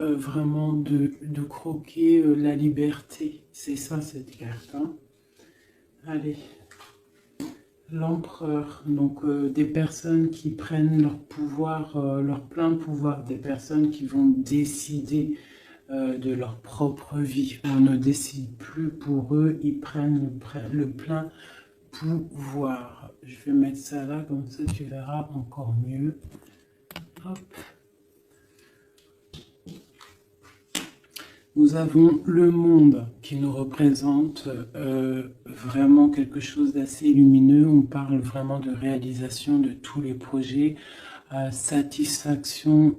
vraiment de croquer la liberté. C'est ça cette carte. Hein. Allez. L'empereur, donc des personnes qui prennent leur pouvoir, leur plein pouvoir, des personnes qui vont décider de leur propre vie. On ne décide plus pour eux, ils prennent le plein pouvoir. Je vais mettre ça là, comme ça tu verras encore mieux. Hop. Nous avons le monde qui nous représente vraiment quelque chose d'assez lumineux. On parle vraiment de réalisation de tous les projets, satisfaction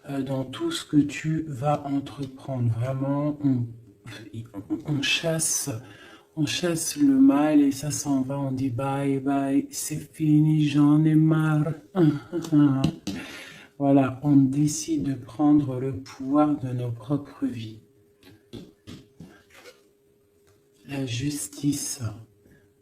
dans tout ce que tu vas entreprendre. Vraiment, on chasse le mal et ça s'en va. On dit bye bye, c'est fini, j'en ai marre. Voilà, on décide de prendre le pouvoir de nos propres vies. La justice.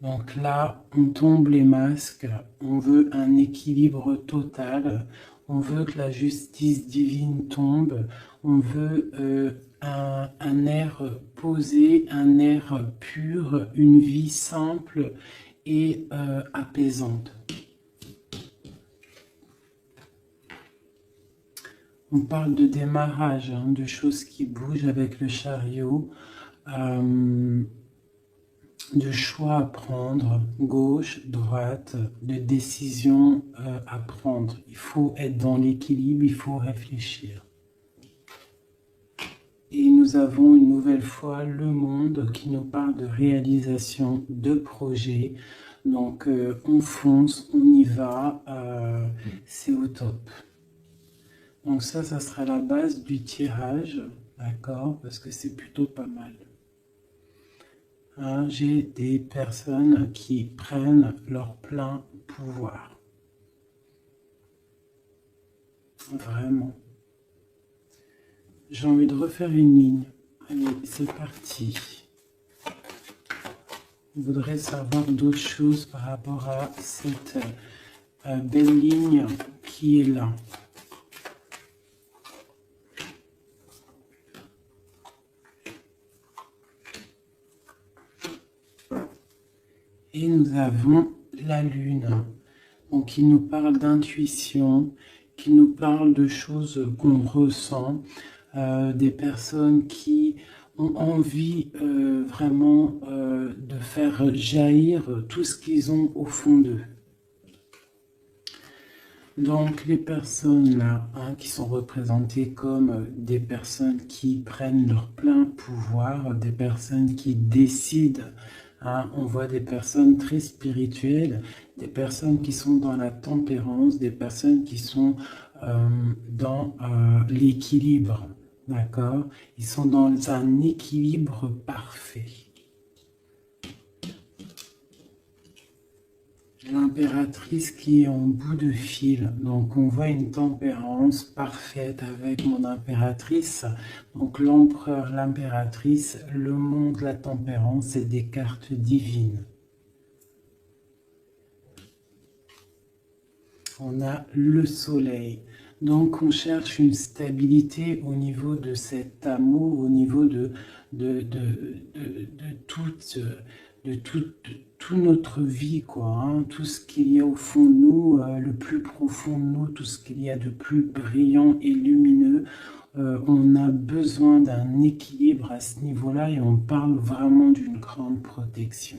Donc là, on tombe les masques, on veut un équilibre total, on veut que la justice divine tombe, on veut un air posé, un air pur, une vie simple et apaisante. On parle de démarrage, hein, de choses qui bougent avec le chariot, de choix à prendre, gauche, droite, de décisions à prendre. Il faut être dans l'équilibre, il faut réfléchir. Et nous avons une nouvelle fois le monde qui nous parle de réalisation de projets. Donc on fonce, on y va, c'est au top. Donc ça sera la base du tirage, d'accord, parce que c'est plutôt pas mal. Hein, j'ai des personnes qui prennent leur plein pouvoir. Vraiment. J'ai envie de refaire une ligne. Allez, c'est parti. Je voudrais savoir d'autres choses par rapport à cette belle ligne qui est là. Et nous avons la lune, donc qui nous parle d'intuition, qui nous parle de choses qu'on ressent, des personnes qui ont envie vraiment de faire jaillir tout ce qu'ils ont au fond d'eux. Donc les personnes là, hein, qui sont représentées comme des personnes qui prennent leur plein pouvoir, des personnes qui décident. Hein, on voit des personnes très spirituelles, des personnes qui sont dans la tempérance, des personnes qui sont dans l'équilibre, d'accord? Ils sont dans un équilibre parfait. L'impératrice qui est en bout de fil, donc on voit une tempérance parfaite avec mon impératrice. Donc l'empereur, l'impératrice, le monde, la tempérance, c'est des cartes divines. On a le soleil. Donc on cherche une stabilité au niveau de cet amour, au niveau de toute notre vie, quoi, hein, tout ce qu'il y a au fond de nous, le plus profond de nous, tout ce qu'il y a de plus brillant et lumineux. On a besoin d'un équilibre à ce niveau-là et on parle vraiment d'une grande protection.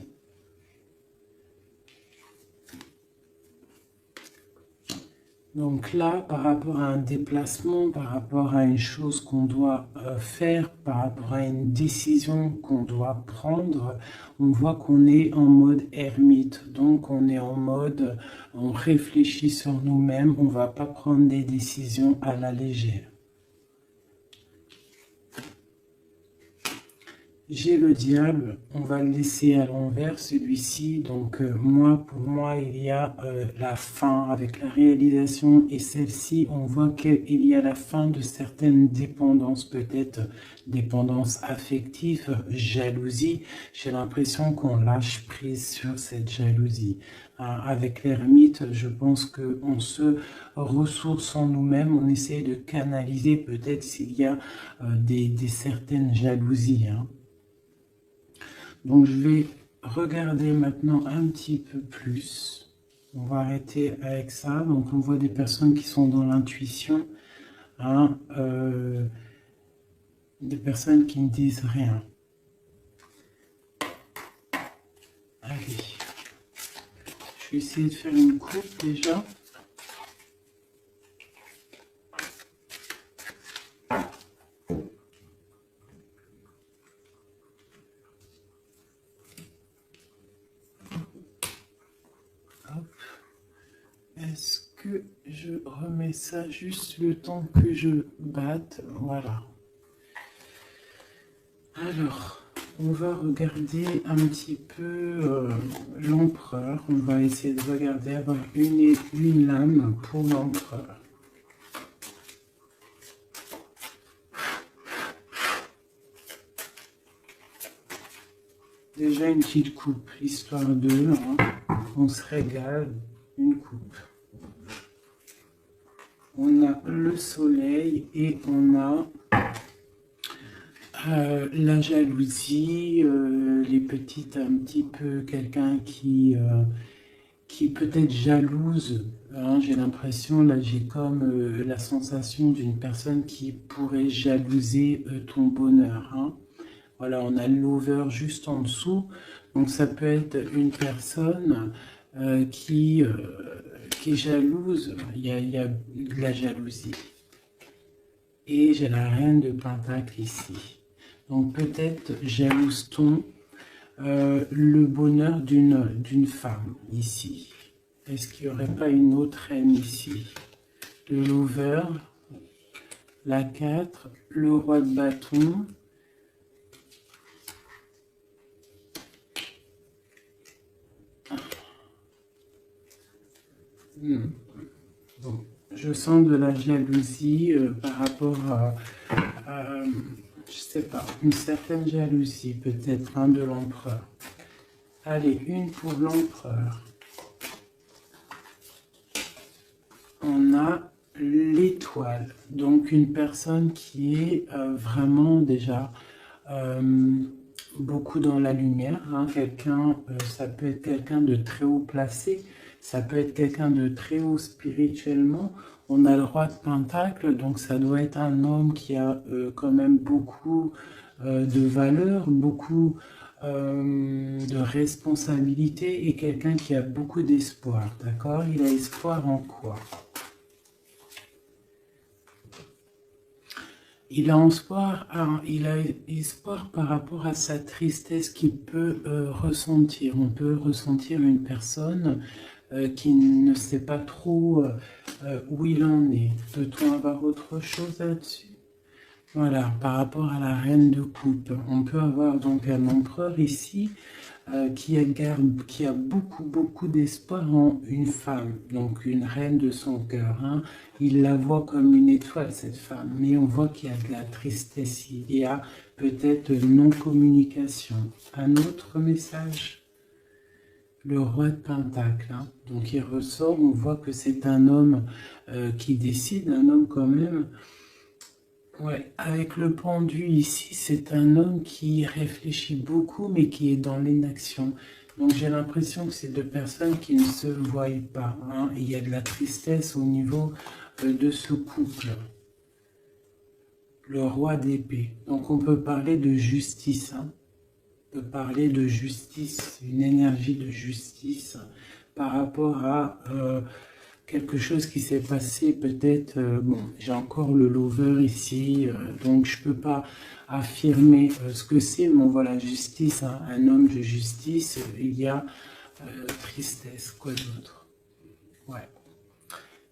Donc là, par rapport à un déplacement, par rapport à une chose qu'on doit faire, par rapport à une décision qu'on doit prendre, on voit qu'on est en mode ermite. Donc on est en mode, on réfléchit sur nous-mêmes, on ne va pas prendre des décisions à la légère. J'ai le diable, on va le laisser à l'envers celui-ci. Donc pour moi, il y a la fin avec la réalisation et celle-ci, on voit qu'il y a la fin de certaines dépendances, peut-être dépendance affective, jalousie. J'ai l'impression qu'on lâche prise sur cette jalousie. Avec l'ermite, je pense qu'on se ressource en nous-mêmes, on essaie de canaliser peut-être s'il y a des certaines jalousies. Donc je vais regarder maintenant un petit peu plus. On va arrêter avec ça. Donc on voit des personnes qui sont dans l'intuition, des personnes qui ne disent rien. Allez, je vais essayer de faire une coupe déjà. Est-ce que je remets ça juste le temps que je batte? Voilà. Alors, on va regarder un petit peu l'empereur. On va essayer de regarder, avoir une lame pour l'empereur. Déjà une petite coupe, histoire de, on se régale, une coupe. On a le soleil et on a la jalousie, les petites, un petit peu quelqu'un qui peut être jalouse. J'ai l'impression, là j'ai comme la sensation d'une personne qui pourrait jalouser ton bonheur. Voilà, on a l'over juste en dessous. Donc ça peut être une personne qui est jalouse. Il y a de la jalousie. Et j'ai la reine de Pentacle ici. Donc peut-être jalouse-t-on le bonheur d'une femme ici. Est-ce qu'il n'y aurait pas une autre reine ici? Le lover, la 4, le roi de bâton. Bon, je sens de la jalousie par rapport à je sais pas, une certaine jalousie peut-être de l'empereur. Allez, une pour l'empereur. On a l'étoile, donc une personne qui est vraiment déjà beaucoup dans la lumière. Quelqu'un, ça peut être quelqu'un de très haut placé, ça peut être quelqu'un de très haut spirituellement. On a le roi de Pentacle, donc ça doit être un homme qui a quand même beaucoup de valeur, beaucoup de responsabilité et quelqu'un qui a beaucoup d'espoir. D'accord? Il a espoir en quoi? Il a espoir par rapport à sa tristesse qu'il peut ressentir. On peut ressentir une personne qui ne sait pas trop où il en est. Peut-on avoir autre chose là-dessus? Voilà, par rapport à la reine de coupe, on peut avoir donc un empereur ici qui a beaucoup d'espoir en une femme, donc une reine de son cœur. Il la voit comme une étoile, cette femme, mais on voit qu'il y a de la tristesse, il y a peut-être non-communication. Un autre message, le roi de Pentacle. Donc il ressort, on voit que c'est un homme qui décide, un homme quand même. Ouais, avec le pendu ici, c'est un homme qui réfléchit beaucoup, mais qui est dans l'inaction. Donc j'ai l'impression que c'est deux personnes qui ne se voient pas. Il y a de la tristesse au niveau de ce couple. Le roi d'épée. Donc on peut parler de justice. On peut parler de justice, une énergie de justice par rapport à quelque chose qui s'est passé peut-être, bon, j'ai encore le lover ici, donc je peux pas affirmer ce que c'est, mais on voit la justice, un homme de justice, il y a tristesse, quoi d'autre? Ouais.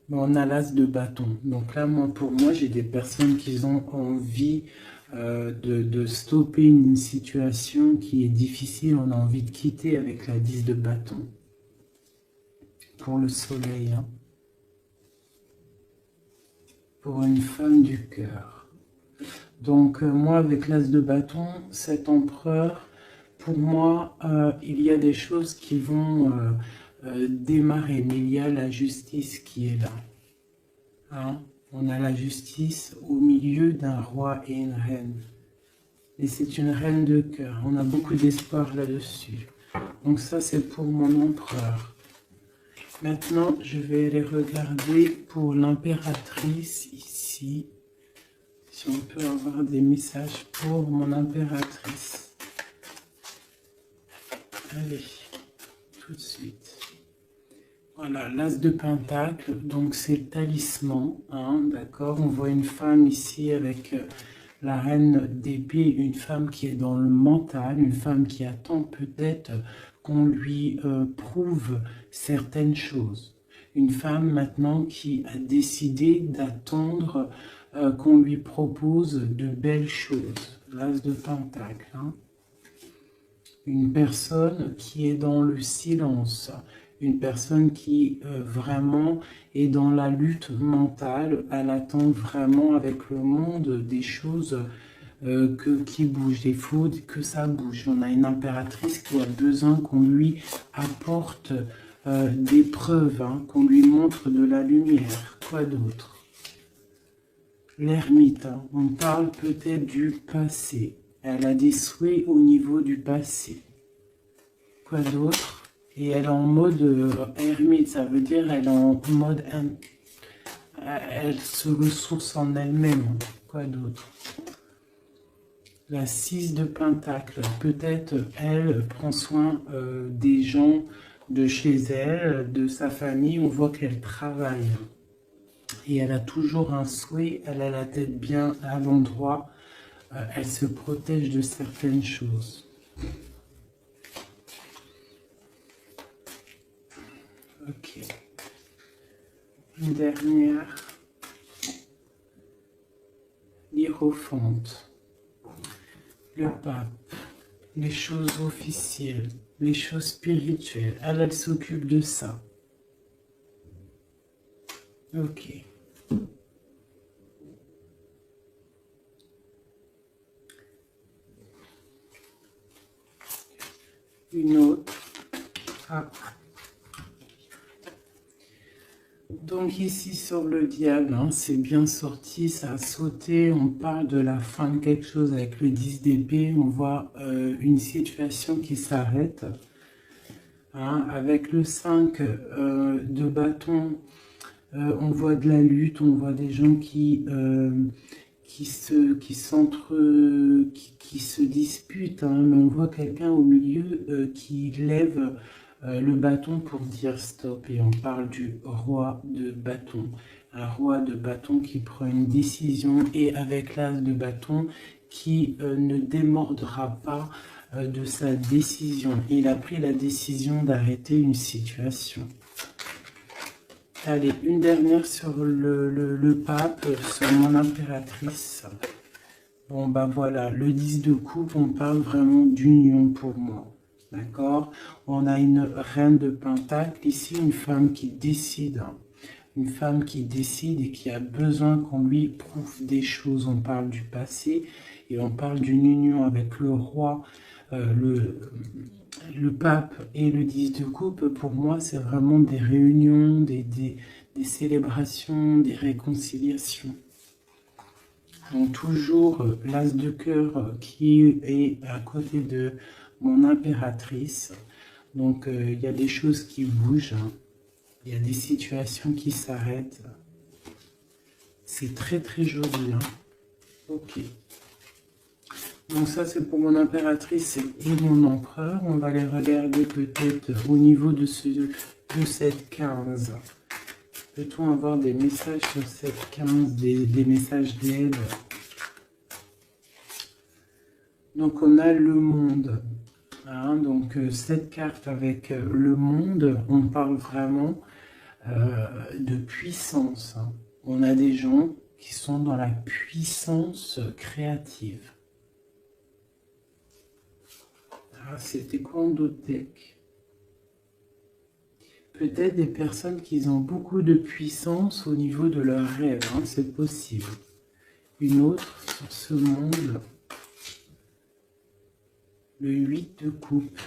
Bon, on a l'as de bâton. Donc là, moi, pour moi, j'ai des personnes qui ont envie de stopper une situation qui est difficile. On a envie de quitter avec la 10 de bâton. Pour le soleil, hein. Pour une femme du cœur. Donc moi, avec l'as de bâton, cet empereur, pour moi, il y a des choses qui vont démarrer, mais il y a la justice qui est là. Hein? On a la justice au milieu d'un roi et une reine. Et c'est une reine de cœur. On a beaucoup d'espoir là-dessus. Donc ça, c'est pour mon empereur. Maintenant, je vais aller regarder pour l'impératrice ici. Si on peut avoir des messages pour mon impératrice. Allez, tout de suite. Voilà, l'as de pentacle, donc c'est le talisman, hein, d'accord. On voit une femme ici avec la reine d'épée, une femme qui est dans le mental, une femme qui attend peut-être qu'on lui prouve certaines choses. Une femme maintenant qui a décidé d'attendre qu'on lui propose de belles choses. L'as de pentacle, hein. Une personne qui est dans le silence, une personne qui vraiment est dans la lutte mentale, elle attend vraiment avec le monde des choses qui bougent, il faut que ça bouge. On a une impératrice qui a besoin qu'on lui apporte des preuves, hein, qu'on lui montre de la lumière. Quoi d'autre? L'ermite, hein, on parle peut-être du passé. Elle a des souhaits au niveau du passé. Quoi d'autre? Et elle est en mode ermite, ça veut dire elle est en mode... Elle se ressource en elle-même. Quoi d'autre? La 6 de pentacle. Peut-être elle prend soin des gens de chez elle, de sa famille. On voit qu'elle travaille. Et elle a toujours un souhait, elle a la tête bien à l'endroit. Elle se protège de certaines choses. Ok. Une dernière. L'hiérophante. Le pape. Les choses officielles. Les choses spirituelles. Elle s'occupe de ça. Ok. Une autre. Ah. Donc ici sur le diable, hein, c'est bien sorti, ça a sauté, on parle de la fin de quelque chose avec le 10 d'épée, on voit une situation qui s'arrête. Hein, avec le 5 de bâton, on voit de la lutte, on voit des gens qui se disputent, hein, mais on voit quelqu'un au milieu qui lève le bâton pour dire stop, et on parle du roi de bâton. Un roi de bâton qui prend une décision, et avec l'as de bâton qui ne démordra pas de sa décision. Il a pris la décision d'arrêter une situation. Allez, une dernière sur le pape, sur mon impératrice. Bon, bah voilà, le 10 de coupe, on parle vraiment d'union pour moi. D'accord? On a une reine de pentacle, ici une femme qui décide. Une femme qui décide et qui a besoin qu'on lui prouve des choses. On parle du passé et on parle d'une union avec le roi, le pape et le 10 de coupe. Pour moi, c'est vraiment des réunions, des célébrations, des réconciliations. Donc toujours l'as de cœur qui est à côté de mon impératrice. Donc il y a des choses qui bougent, hein. Il y a des situations qui s'arrêtent. C'est très très joli, hein. Ok. Donc ça c'est pour mon impératrice et mon empereur. On va les regarder peut-être au niveau de cette 15. Peut-on avoir des messages sur cette 15, des messages d'aide? Donc on a le monde. Hein, donc cette carte avec le monde, on parle vraiment de puissance. Hein. On a des gens qui sont dans la puissance créative. Ah, c'était quoi en d'autres decks? Peut-être des personnes qui ont beaucoup de puissance au niveau de leurs rêves, hein, c'est possible. Une autre sur ce monde, le 8 de coupe.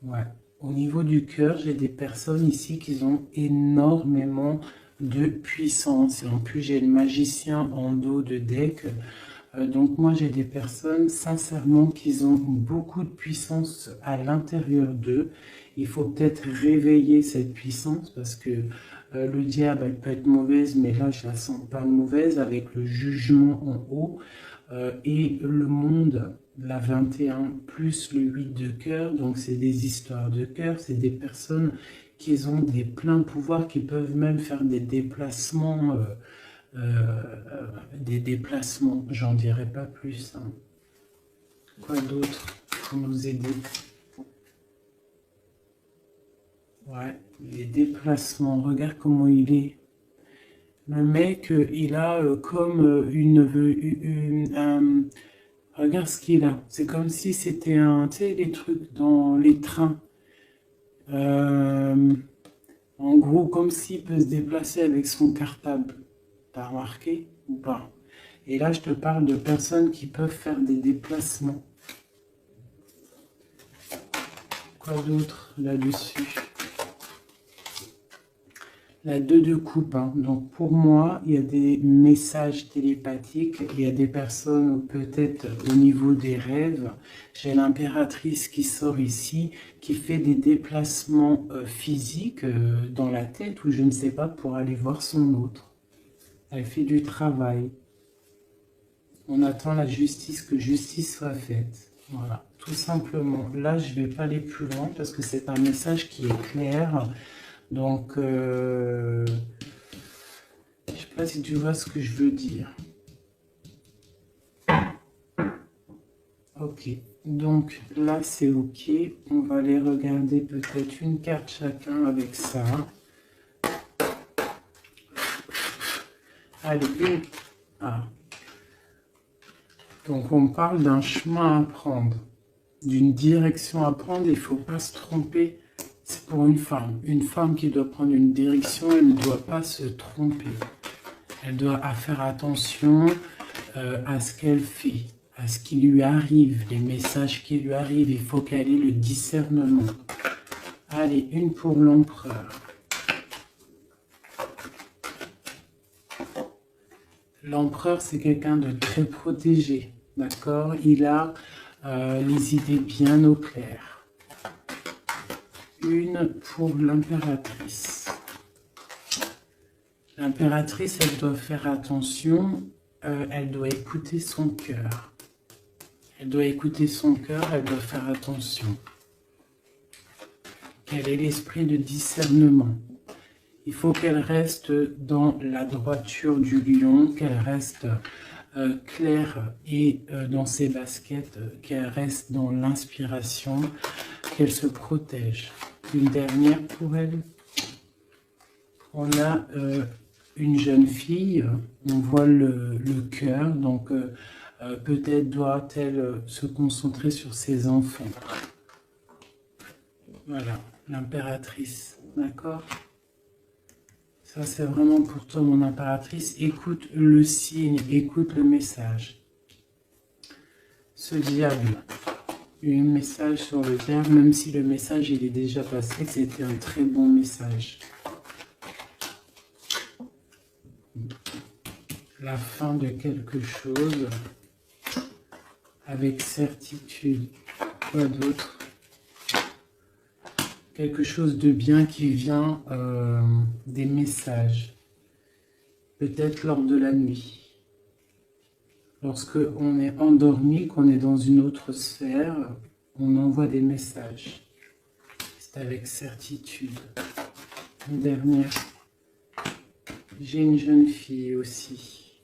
Ouais. Au niveau du cœur, j'ai des personnes ici qui ont énormément de puissance. Et en plus, j'ai le magicien en dos de deck. Donc moi, j'ai des personnes, sincèrement, qui ont beaucoup de puissance à l'intérieur d'eux. Il faut peut-être réveiller cette puissance parce que le diable, elle peut être mauvaise, mais là, je la sens pas mauvaise avec le jugement en haut. Et le monde, la 21 plus le 8 de cœur, donc c'est des histoires de cœur, c'est des personnes qui ont des pleins pouvoirs, qui peuvent même faire des déplacements, j'en dirai pas plus. Hein. Quoi d'autre pour nous aider? Ouais, les déplacements, regarde comment il est. Le mec, il a comme regarde ce qu'il a. C'est comme si c'était un, tu sais, les trucs dans les trains. En gros, comme s'il peut se déplacer avec son cartable. T'as remarqué ou pas? Et là, je te parle de personnes qui peuvent faire des déplacements. Quoi d'autre là-dessus? La 2 de coupe, hein. Donc pour moi, il y a des messages télépathiques, il y a des personnes peut-être au niveau des rêves. J'ai l'impératrice qui sort ici, qui fait des déplacements physiques dans la tête ou je ne sais pas pour aller voir son autre. Elle fait du travail. On attend la justice, que justice soit faite. Voilà, tout simplement. Là, je ne vais pas aller plus loin parce que c'est un message qui est clair. Donc, je ne sais pas si tu vois ce que je veux dire. Ok, donc là c'est ok. On va aller regarder peut-être une carte chacun avec ça. Allez, une. Ah. Donc on parle d'un chemin à prendre, d'une direction à prendre. Il ne faut pas se tromper. C'est pour une femme. Une femme qui doit prendre une direction, elle ne doit pas se tromper. Elle doit faire attention à ce qu'elle fait, à ce qui lui arrive, les messages qui lui arrivent. Il faut qu'elle ait le discernement. Allez, une pour l'empereur. L'empereur, c'est quelqu'un de très protégé, d'accord? Il a les idées bien au clair. Une pour l'impératrice. L'impératrice, elle doit faire attention, elle doit écouter son cœur. Elle doit écouter son cœur, elle doit faire attention. Quel est l'esprit de discernement? Il faut qu'elle reste dans la droiture du lion, qu'elle reste claire et dans ses baskets, qu'elle reste dans l'inspiration, qu'elle se protège. Une dernière pour elle. On a une jeune fille, on voit le cœur, donc peut-être doit-elle se concentrer sur ses enfants. Voilà, l'impératrice, d'accord? Ça, c'est vraiment pour toi, mon impératrice. Écoute le signe, écoute le message. Ce diable, un message sur le diable, même si le message il est déjà passé, c'était un très bon message. La fin de quelque chose, avec certitude. Quoi d'autre? Quelque chose de bien qui vient des messages. Peut-être lors de la nuit. Lorsque on est endormi, qu'on est dans une autre sphère, on envoie des messages. C'est avec certitude. Une dernière. J'ai une jeune fille aussi.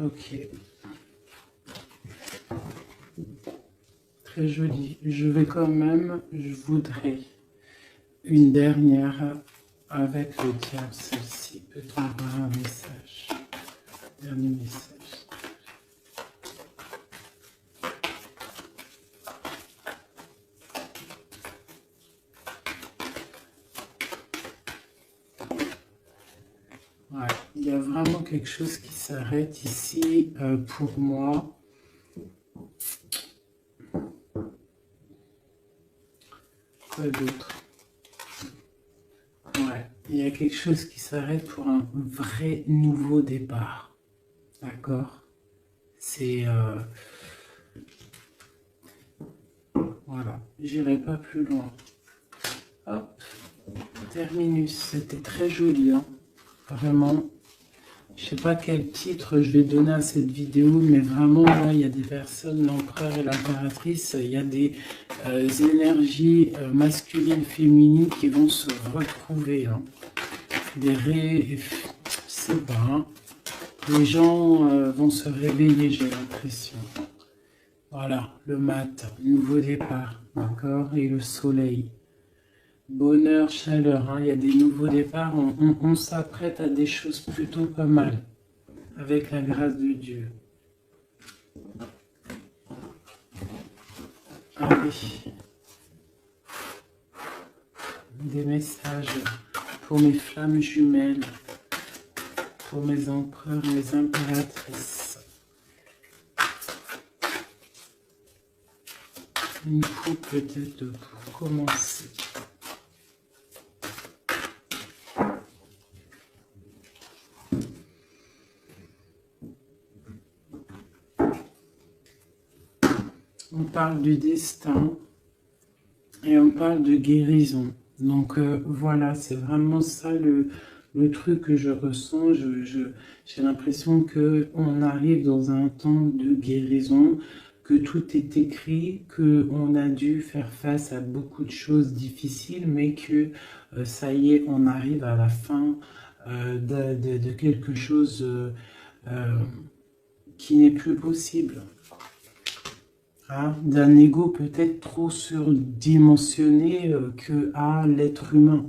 Ok. très joli. Je vais quand même, je voudrais une dernière avec le diable, celle-ci. Peut-on avoir un message? Dernier message. Ouais, il y a vraiment quelque chose qui s'arrête ici pour moi. Quoi d'autre? Ouais, il y a quelque chose qui s'arrête pour un vrai nouveau départ. D'accord? C'est... voilà, j'irai pas plus loin. Hop, terminus, c'était très joli, hein? Vraiment. Je sais pas quel titre je vais donner à cette vidéo, mais vraiment, là, il y a des personnes, l'empereur et l'impératrice, il y a des énergies masculines, féminines qui vont se retrouver. Hein. Je sais pas, hein. Les gens vont se réveiller, j'ai l'impression. Voilà, le mat, nouveau départ, d'accord, et le soleil. Bonheur, chaleur, hein. Il y a des nouveaux départs, on s'apprête à des choses plutôt pas mal, avec la grâce de Dieu. Allez. Des messages pour mes flammes jumelles, pour mes empereurs, mes impératrices. Une coupe peut-être pour commencer. On parle du destin et on parle de guérison. Donc voilà, c'est vraiment ça le truc que je ressens. J'ai l'impression qu'on arrive dans un temps de guérison, que tout est écrit, qu'on a dû faire face à beaucoup de choses difficiles, mais que ça y est, on arrive à la fin de quelque chose qui n'est plus possible. Hein, d'un ego peut-être trop surdimensionné que à l'être humain.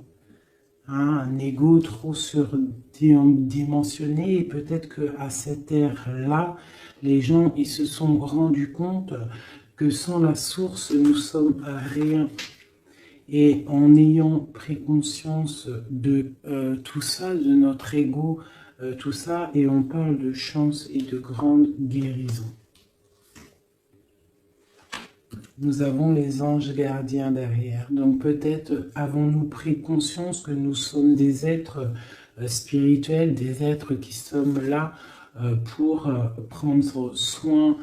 Hein, un ego trop surdimensionné et peut-être qu'à cette ère-là, les gens ils se sont rendus compte que sans la source, nous sommes rien. Et en ayant pris conscience de tout ça, de notre ego, tout ça, et on parle de chance et de grande guérison. Nous avons les anges gardiens derrière. Donc peut-être avons-nous pris conscience que nous sommes des êtres spirituels, des êtres qui sommes là pour prendre soin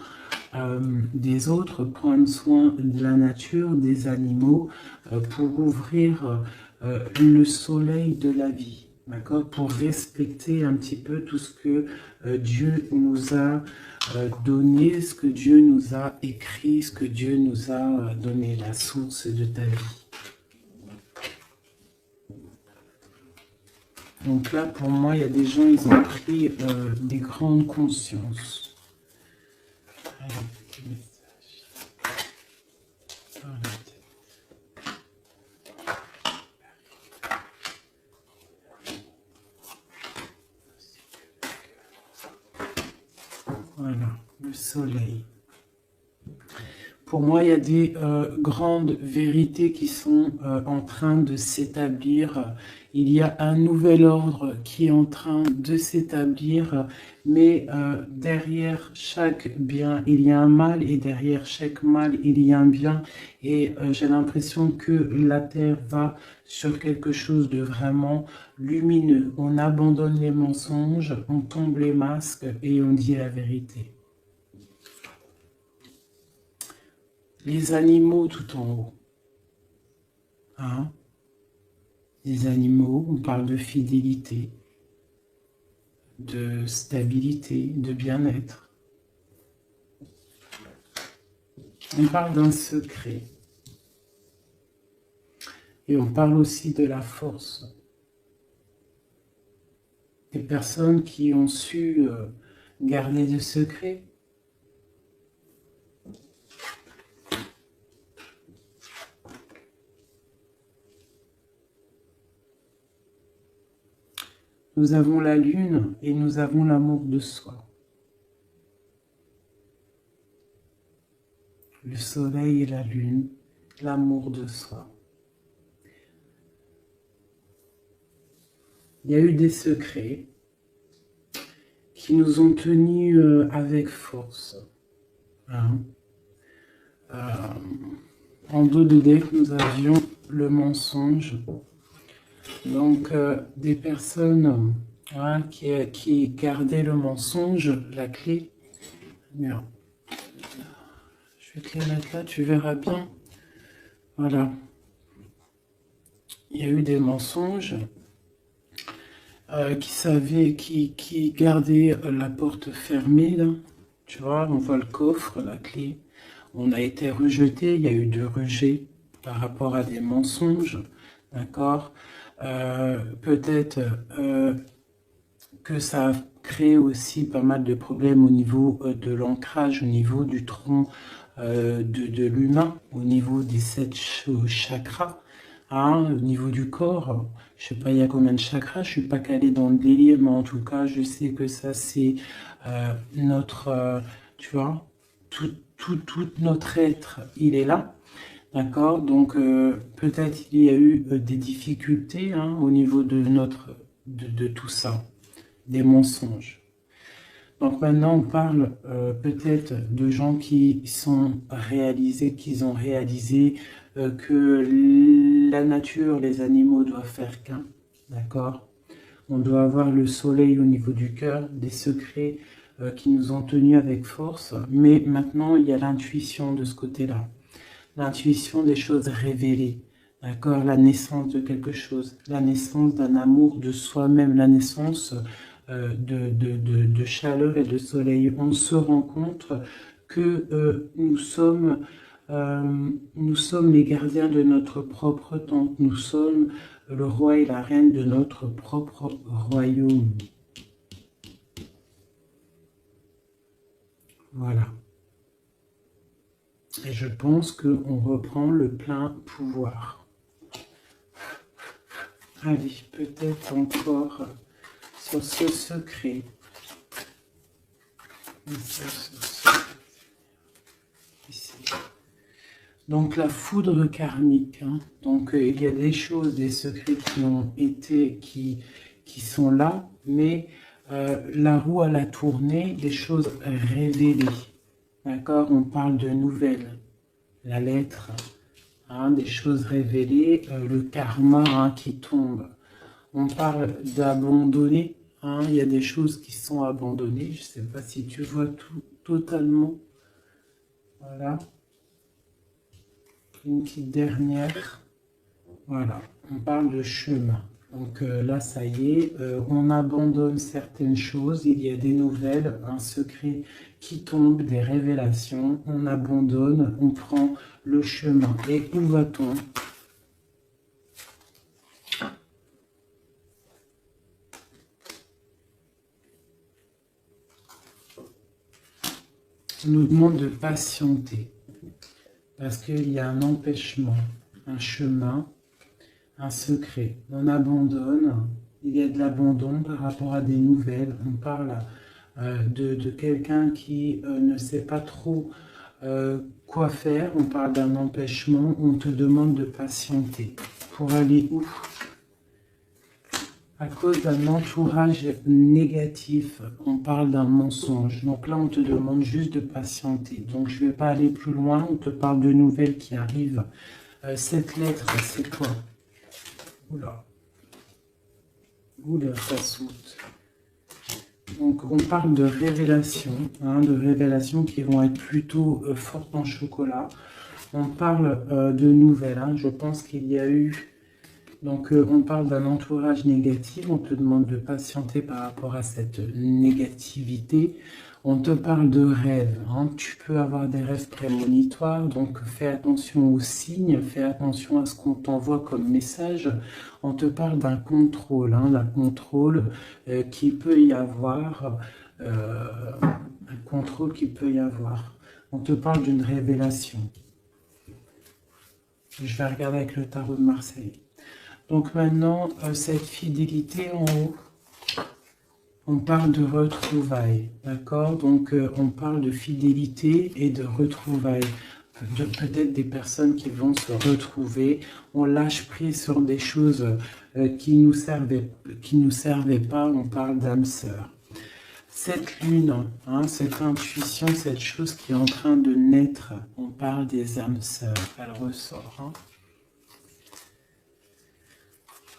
des autres, prendre soin de la nature, des animaux, pour ouvrir le soleil de la vie. D'accord, pour respecter un petit peu tout ce que Dieu nous a donné, ce que Dieu nous a écrit, ce que Dieu nous a donné, la source de ta vie. Donc là, pour moi, il y a des gens, ils ont pris des grandes consciences. Allez, petit message. Voilà, le soleil. Pour moi, il y a des grandes vérités qui sont en train de s'établir. Il y a un nouvel ordre qui est en train de s'établir, mais derrière chaque bien, il y a un mal, et derrière chaque mal, il y a un bien. Et j'ai l'impression que la Terre va sur quelque chose de vraiment lumineux. On abandonne les mensonges, on tombe les masques et on dit la vérité. Les animaux tout en haut. Hein? Les animaux, on parle de fidélité, de stabilité, de bien-être. On parle d'un secret. Et on parle aussi de la force. Des personnes qui ont su garder le secret. Nous avons la lune et nous avons l'amour de soi. Le soleil et la lune, l'amour de soi. Il y a eu des secrets qui nous ont tenus avec force. Hein. En dos de deck, nous avions le mensonge. Donc, des personnes qui gardaient le mensonge, la clé. Bien. Je vais te les mettre là, tu verras bien. Voilà. Il y a eu des mensonges qui gardaient la porte fermée, là. Tu vois, on voit le coffre, la clé. On a été rejeté, il y a eu de rejet par rapport à des mensonges, d'accord. Peut-être que ça a créé aussi pas mal de problèmes au niveau de l'ancrage, au niveau du tronc de l'humain, au niveau des 7 chakras, hein, au niveau du corps. Je sais pas il y a combien de chakras, je suis pas calé dans le délire, mais en tout cas, je sais que ça c'est notre, tu vois, tout notre être, il est là. D'accord, donc peut-être il y a eu des difficultés hein, au niveau de tout ça, des mensonges. Donc maintenant on parle peut-être de gens qui ont réalisé que la nature, les animaux doivent faire qu'un, d'accord. On doit avoir le soleil au niveau du cœur, des secrets qui nous ont tenus avec force, mais maintenant il y a l'intuition de ce côté-là. L'intuition des choses révélées, d'accord, la naissance de quelque chose, la naissance d'un amour de soi-même, la naissance de chaleur et de soleil. On se rend compte que nous sommes les gardiens de notre propre temps, nous sommes le roi et la reine de notre propre royaume. Voilà. Et je pense qu'on reprend le plein pouvoir. Allez, peut-être encore sur ce secret. Ici. Donc la foudre karmique. Hein. Donc il y a des choses, des secrets qui ont été, qui sont là, mais la roue à la tournée, des choses révélées. D'accord, on parle de nouvelles, la lettre, hein, des choses révélées, le karma hein, qui tombe. On parle d'abandonner, hein, il y a des choses qui sont abandonnées, je ne sais pas si tu vois tout totalement. Voilà. Une petite dernière. Voilà, on parle de chemin. Donc là, ça y est, on abandonne certaines choses, il y a des nouvelles, un secret qui tombe, des révélations, on abandonne, on prend le chemin. Et où va-t-on? On nous demande de patienter, parce qu'il y a un empêchement, un chemin, un secret. On abandonne, il y a de l'abandon par rapport à des nouvelles. On parle de quelqu'un qui ne sait pas trop quoi faire. On parle d'un empêchement. On te demande de patienter. Pour aller où? À cause d'un entourage négatif. On parle d'un mensonge. Donc là, on te demande juste de patienter. Donc je ne vais pas aller plus loin. On te parle de nouvelles qui arrivent. Cette lettre, c'est quoi? Oula. Oula, ça saute. Donc, on parle de révélations, hein, de révélations qui vont être plutôt fortes en chocolat. On parle de nouvelles. Hein, je pense qu'il y a eu... Donc, on parle d'un entourage négatif. On te demande de patienter par rapport à cette négativité. On te parle de rêves. Hein. Tu peux avoir des rêves prémonitoires, donc fais attention aux signes, fais attention à ce qu'on t'envoie comme message. On te parle d'un contrôle, hein, d'un contrôle qui peut y avoir, un contrôle qui peut y avoir. On te parle d'une révélation. Je vais regarder avec le tarot de Marseille. Donc maintenant, cette fidélité en haut, On parle de retrouvailles, d'accord? Donc, on parle de fidélité et de retrouvailles. Peut-être des personnes qui vont se retrouver. On lâche prise sur des choses qui nous servaient pas. On parle d'âme sœur. Cette lune, hein, cette intuition, cette chose qui est en train de naître, on parle des âmes sœurs. Elle ressort. Hein.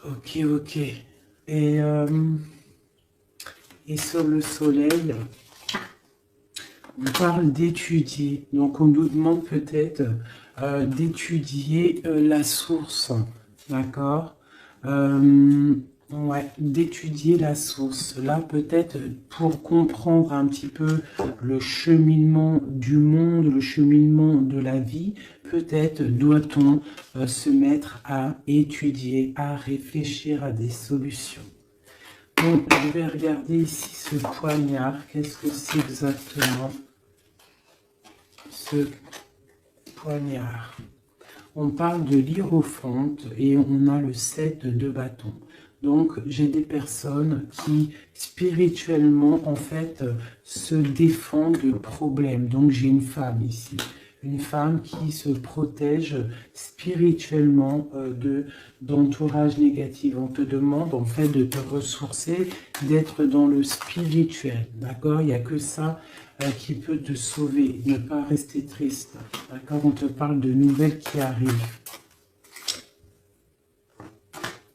Ok. Et sur le soleil, on parle d'étudier. Donc, on nous demande peut-être d'étudier la source. D'accord? Ouais, d'étudier la source. Là, peut-être pour comprendre un petit peu le cheminement du monde, le cheminement de la vie, peut-être doit-on se mettre à étudier, à réfléchir à des solutions. Donc, je vais regarder ici ce poignard. Qu'est-ce que c'est exactement ce poignard? On parle de l'hiérophante et on a le 7 de bâton. Donc, j'ai des personnes qui, spirituellement, en fait, se défendent de problèmes. Donc, j'ai une femme ici. Une femme qui se protège spirituellement d'entourage négatif. On te demande, en fait, de te ressourcer, d'être dans le spirituel. D'accord? Il n'y a que ça qui peut te sauver. Ne pas rester triste. D'accord? On te parle de nouvelles qui arrivent.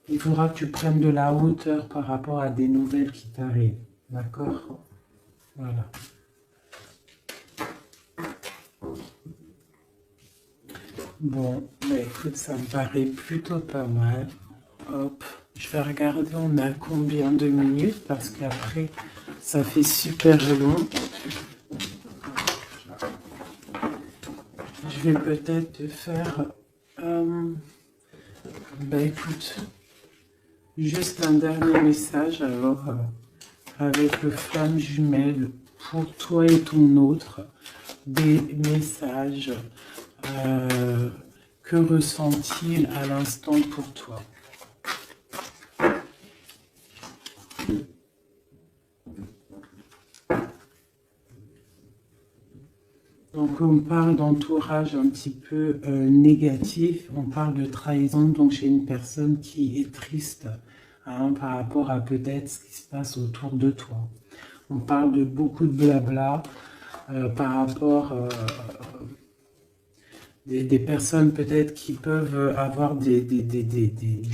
Il faudra que tu prennes de la hauteur par rapport à des nouvelles qui t'arrivent. D'accord? Voilà. Bon, mais écoute, ça me paraît plutôt pas mal. Hop, je vais regarder, on a combien de minutes, parce qu'après, ça fait super long. Je vais peut-être te faire... écoute... Juste un dernier message, alors, avec le flamme jumelle, pour toi et ton autre, des messages, que ressent-il à l'instant pour toi? Donc on parle d'entourage un petit peu négatif, on parle de trahison, donc j'ai une personne qui est triste par rapport à peut-être ce qui se passe autour de toi. On parle de beaucoup de blabla par rapport des personnes peut-être qui peuvent avoir de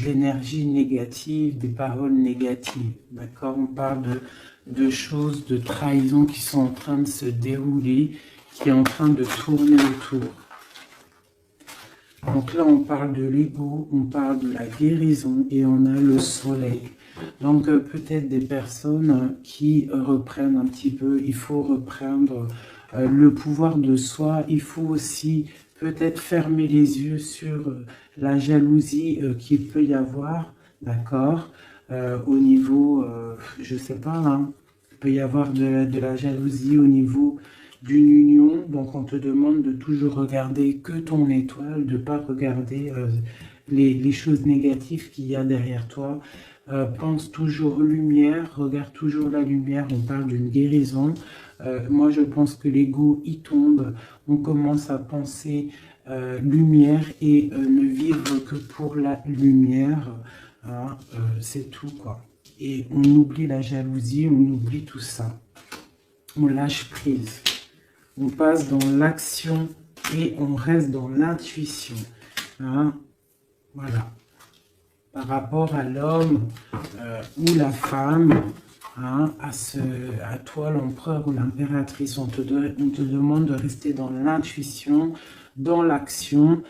l'énergie négative, des paroles négatives. D'accord? On parle de choses, de trahison qui sont en train de se dérouler, qui est en train de tourner autour. Donc là, on parle de l'ego, on parle de la guérison et on a le soleil. Donc peut-être des personnes qui reprennent un petit peu, il faut reprendre le pouvoir de soi. Il faut aussi peut-être fermer les yeux sur la jalousie qu'il peut y avoir, d'accord, au niveau, je sais pas, hein, il peut y avoir de la jalousie au niveau d'une union, donc on te demande de toujours regarder que ton étoile, de ne pas regarder les choses négatives qu'il y a derrière toi. Pense toujours lumière, regarde toujours la lumière, on parle d'une guérison. Moi je pense que l'ego y tombe, on commence à penser lumière et ne vivre que pour la lumière, hein, c'est tout quoi. Et on oublie la jalousie, on oublie tout ça, on lâche prise. On passe dans l'action et on reste dans l'intuition. Hein? Voilà. Par rapport à l'homme ou la femme, hein, à toi l'empereur ou l'impératrice, on te demande de rester dans l'intuition, dans l'action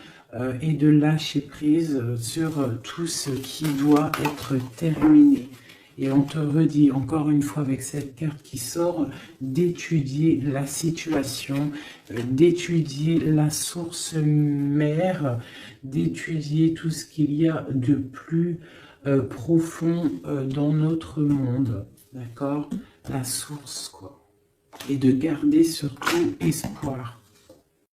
et de lâcher prise sur tout ce qui doit être terminé. Et on te redit encore une fois avec cette carte qui sort, d'étudier la situation, d'étudier la source mère, d'étudier tout ce qu'il y a de plus profond dans notre monde, d'accord? La source, quoi. Et de garder surtout espoir.